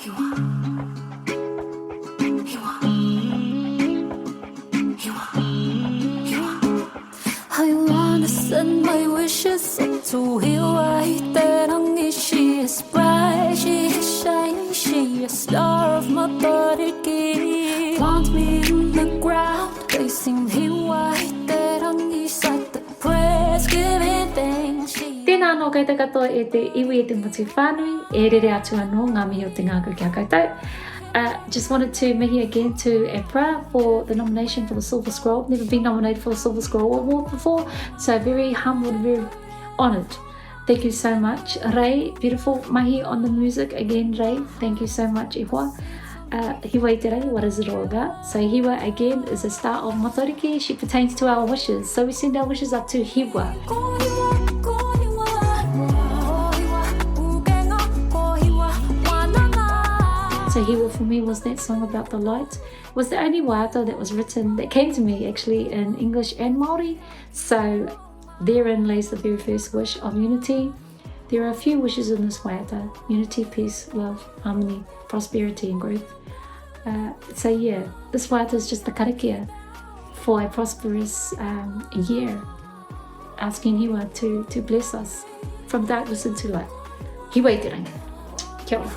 I wanna send my wishes up to Hiwa-i-te-rangi. She is bright, she is shining, she is star of my body. Plant me in the ground, facing Hiwa-i-te-rangi. Like the prayers giving thanks. Tēnā anō kei te katoa e te iwi e te motu whānui, e rere atu anō ngā mihi o te ngāku kia koutou. Just wanted to mihi again to APRA for the nomination for the Silver Scroll. Never been nominated for the Silver Scroll Award before, so very humbled, very honoured. Thank you so much. Rei, beautiful mahi on the music. Again, Rei, thank you so much, Iwa. Hiwa-i-te-rangi, what is it all about? So Hiwa, again, is a star of Matariki. She pertains to our wishes. So we send our wishes up to Hiwa. So Hiwa for me was that song about the light. It was the only waiata that was written, that came to me actually in English and Māori. So therein lays the very first wish of unity. There are a few wishes in this waiata: unity, peace, love, harmony, prosperity and growth. So yeah, this waiata is just the karakia for a prosperous year, asking Hiwa to bless us from darkness into light. Hiwa-i-te-rangi. Kia ora.